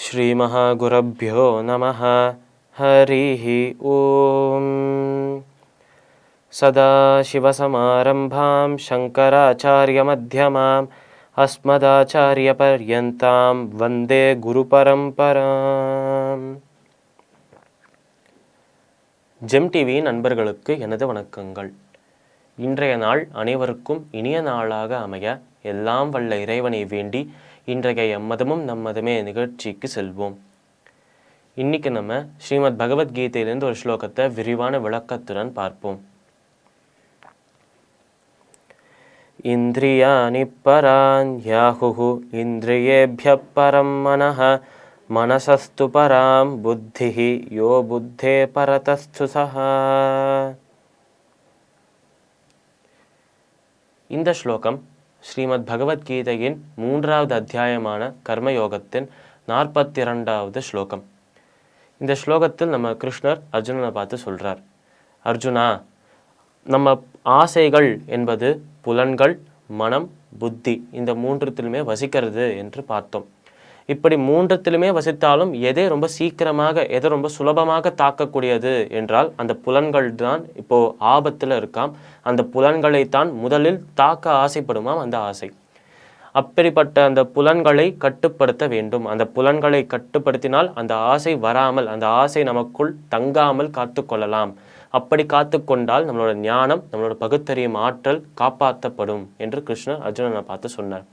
ஸ்ரீ மகாகுருப்யோ நமः. ஹரிः ஓம். சதாசிவசமாரம்பாம் சங்கராச்சார்யமத்யமாம் அஸ்மதாச்சாரியபர்யந்தாம் வந்தே குருபரம்பராம். GeM TV நண்பர்களுக்கு எனது வணக்கங்கள். இன்றைய நாள் அனைவருக்கும் இனிய நாளாக அமைய எல்லாம் வல்ல இறைவனை வேண்டி இன்றைய எம்மதமும் நம்மதமே நிகழ்ச்சிக்கு செல்வோம். இன்னைக்கு நம்ம ஸ்ரீமத் பகவத்கீதையிலிருந்து ஒரு ஸ்லோகத்தை விரிவான விளக்கத்துடன் பார்ப்போம். இந்திரியாணி பரான்யாஹுஹு இந்திரியேப்ய பரம் மனஹ மனசஸ்து பராம் புத்திஹி யோ புத்தே பரதஸ்து சஹா. இந்த ஸ்லோகம் ஸ்ரீமத் பகவத்கீதையின் 3வது அத்தியாயமான கர்மயோகத்தின் 42வது ஸ்லோகம். இந்த ஸ்லோகத்தில் நம்ம கிருஷ்ணர் அர்ஜுனனை பார்த்து சொல்றார், அர்ஜுனா, நம்ம ஆசைகள் என்பது புலன்கள், மனம், புத்தி, இந்த மூன்றுத்திலுமே வசிக்கிறது என்று பார்த்தோம். இப்படி மூன்றத்திலுமே வசித்தாலும் எதை ரொம்ப சீக்கிரமாக, எதை ரொம்ப சுலபமாக தாக்கக்கூடியது என்றால் அந்த புலன்கள் தான் இப்போ ஆபத்தில் இருக்காம். அந்த புலன்களைத்தான் முதலில் தாக்க ஆசைப்படுமாம் அந்த ஆசை. அப்படிப்பட்ட அந்த புலன்களை கட்டுப்படுத்த வேண்டும். அந்த புலன்களை கட்டுப்படுத்தினால் அந்த ஆசை வராமல், அந்த ஆசை நமக்குள் தங்காமல் காத்து கொள்ளலாம். அப்படி காத்து கொண்டால் நம்மளோட ஞானம், நம்மளோட பகுத்தறியும் ஆற்றல் காப்பாற்றப்படும் என்று கிருஷ்ணர் அர்ஜுனனை பார்த்து சொன்னார்.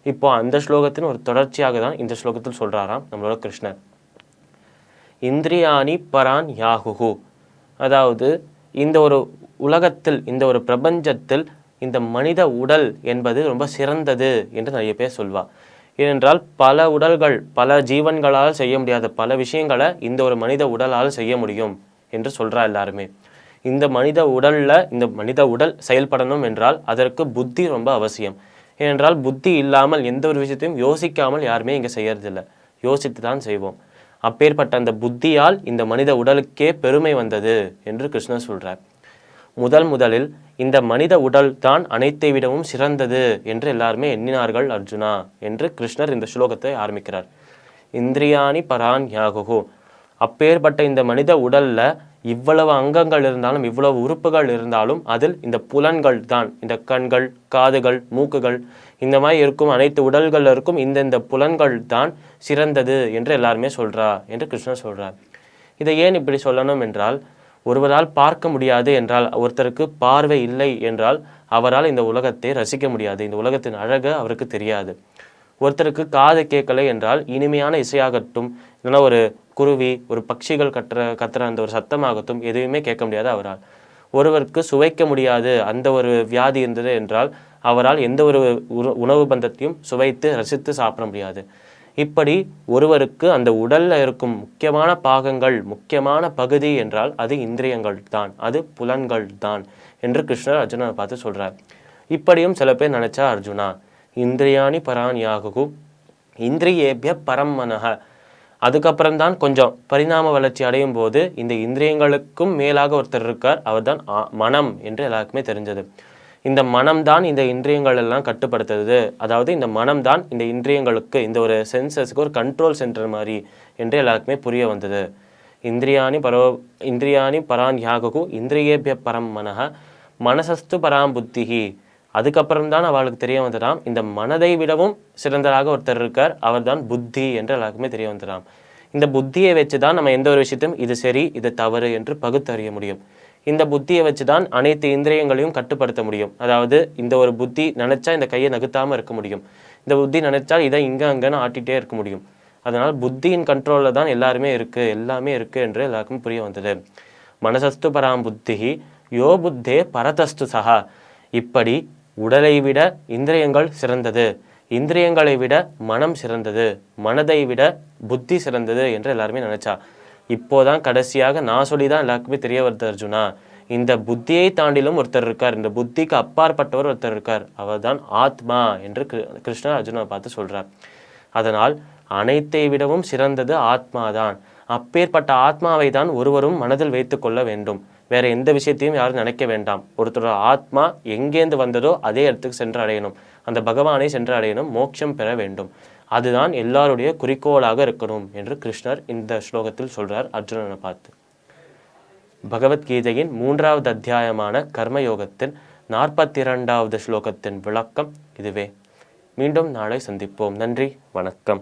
இப்போ அந்த ஸ்லோகத்தின் ஒரு தொடர்ச்சியாக தான் இந்த ஸ்லோகத்தில் சொல்றாராம் நம்மளோட கிருஷ்ணர். இந்திரியாணி பரான் யாகுஹு, அதாவது இந்த ஒரு உலகத்தில், இந்த ஒரு பிரபஞ்சத்தில் இந்த மனித உடல் என்பது ரொம்ப சிறந்தது என்று நிறைய பேர் சொல்வா. ஏனென்றால் பல உடல்கள், பல ஜீவன்களால் செய்ய முடியாத பல விஷயங்களை இந்த ஒரு மனித உடலால் செய்ய முடியும் என்று சொல்றா எல்லாருமே. இந்த மனித உடல் செயல்படணும் என்றால் அதற்கு புத்தி ரொம்ப அவசியம். ஏனென்றால் புத்தி இல்லாமல் எந்த ஒரு விஷயத்தையும் யோசிக்காமல் யாருமே இங்கே செய்யறதில்லை, யோசித்து தான் செய்வோம். அப்பேற்பட்ட அந்த புத்தியால் இந்த மனித உடலுக்கே பெருமை வந்தது என்று கிருஷ்ணர் சொல்றார். முதலில் இந்த மனித உடல் தான் அனைத்தை விடவும் சிறந்தது என்று எல்லாருமே எண்ணினார்கள் அர்ஜுனா என்று கிருஷ்ணர் இந்த ஸ்லோகத்தை ஆரம்பிக்கிறார். இந்திரியாணி பரான் யாகுஹு, அப்பேற்பட்ட இந்த மனித உடல்ல இவ்வளவு அங்கங்கள் இருந்தாலும், இவ்வளவு உறுப்புகள் இருந்தாலும் அதில் இந்த புலன்கள் தான், இந்த கண்கள், காதுகள், மூக்குகள், இந்த மாதிரி இருக்கும் அனைத்து உடல்கள் இருக்கும் இந்த புலன்கள் தான் சிறந்தது என்று எல்லாருமே சொல்றா என்று கிருஷ்ணர் சொல்றார். இதை ஏன் இப்படி சொல்லணும் என்றால், ஒருவரால் பார்க்க முடியாது என்றால், ஒருத்தருக்கு பார்வை இல்லை என்றால் அவரால் இந்த உலகத்தை ரசிக்க முடியாது, இந்த உலகத்தின் அழகு அவருக்கு தெரியாது. ஒருத்தருக்கு காது கேட்கலை என்றால் இனிமையான இசையாகட்டும், இல்லைன்னா ஒரு குருவி, ஒரு பட்சிகள் கத்துற அந்த ஒரு சத்தமாகட்டும் எதுவுமே கேட்க முடியாது அவரால். ஒருவருக்கு சுவைக்க முடியாது அந்த ஒரு வியாதி இருந்தது என்றால் அவரால் எந்த ஒரு உணவு பந்தத்தையும் சுவைத்து ரசித்து சாப்பிட முடியாது. இப்படி ஒருவருக்கு அந்த உடல்ல இருக்கும் முக்கியமான பாகங்கள், முக்கியமான பகுதி என்றால் அது இந்திரியங்கள் தான், அது புலன்கள் தான் என்று கிருஷ்ணர் அர்ஜுனனை பார்த்து சொல்றார். இப்படியும் சில பேர் நினைச்சா, அர்ஜுனா, இந்திரியாணி பரான் யாகுஹு இந்திரியேபிய பரம் மனஹ, அதுக்கப்புறம்தான் கொஞ்சம் பரிணாம வளர்ச்சி அடையும் போது இந்த இந்திரியங்களுக்கும் மேலாக ஒருத்தர் இருக்கார், அவர் தான் மனம் என்று எல்லாருக்குமே தெரிஞ்சது. இந்த மனம்தான் இந்த இந்திரியங்கள் எல்லாம் கட்டுப்படுத்துறது. அதாவது இந்த மனம்தான் இந்த இந்திரியங்களுக்கு, இந்த ஒரு சென்சஸ்க்கு ஒரு கண்ட்ரோல் சென்டர் மாதிரி என்று எல்லாருக்குமே புரிய வந்தது. இந்திரியாணி பரான் யாகுஹு இந்திரியேபிய பரம் மனஹ மனசஸ்து பராம் புத்திஹி, அதுக்கப்புறம்தான் அவளுக்கு தெரிய வந்துடாம் இந்த மனதை விடவும் சிறந்ததாக ஒருத்தர் இருக்கார், அவர் தான் புத்தி என்று எல்லாருக்குமே தெரிய வந்துடாம். இந்த புத்தியை வச்சுதான் நம்ம எந்த ஒரு விஷயத்தையும் இது சரி இது தவறு என்று பகுத்தறிய முடியும். இந்த புத்தியை வச்சுதான் அனைத்து இந்திரியங்களையும் கட்டுப்படுத்த முடியும். அதாவது இந்த ஒரு புத்தி நினைச்சா இந்த கையை நகுத்தாம இருக்க முடியும், இந்த புத்தி நினைச்சால் இதை இங்க அங்கன்னு ஆட்டிகிட்டே இருக்க முடியும். அதனால் புத்தியின் கண்ட்ரோலில் தான் எல்லாமே இருக்கு என்று எல்லாருக்கும் புரிய வந்தது. மனசஸ்து பராம் புத்திஹி யோ புத்தே பரதஸ்து சஹா, இப்படி உடலை விட இந்திரியங்கள் சிறந்தது, இந்திரியங்களை விட மனம் சிறந்தது, மனதை விட புத்தி சிறந்தது என்று எல்லாருமே நினைச்சா. இப்போதான் கடைசியாக நான் சொல்லிதான் எல்லாருக்குமே தெரிய வருது, அர்ஜுனா, இந்த புத்தியை தாண்டிலும் ஒருத்தர் இருக்கார், இந்த புத்திக்கு அப்பாற்பட்டவர் ஒருத்தர் இருக்கார், அவர் தான் ஆத்மா என்று கிருஷ்ணர் அர்ஜுனா பார்த்து சொல்றார். அதனால் அனைத்தை விடவும் சிறந்தது ஆத்மாதான். அப்பேற்பட்ட ஆத்மாவை தான் ஒருவரும் மனதில் வைத்து கொள்ள வேண்டும். வேற எந்த விஷயத்தையும் யாரும் நினைக்க வேண்டாம். ஒருத்தரோட ஆத்மா எங்கேருந்து வந்ததோ அதே இடத்துக்கு சென்று அடையணும், அந்த பகவானை சென்று அடையணும், மோட்சம் பெற வேண்டும். அதுதான் எல்லாருடைய குறிக்கோளாக இருக்கணும் என்று கிருஷ்ணர் இந்த ஸ்லோகத்தில் சொல்றார் அர்ஜுனனை பார்த்து. பகவத்கீதையின் 3வது அத்தியாயமான கர்மயோகத்தின் 42வது ஸ்லோகத்தின் விளக்கம் இதுவே. மீண்டும் நாளை சந்திப்போம். நன்றி, வணக்கம்.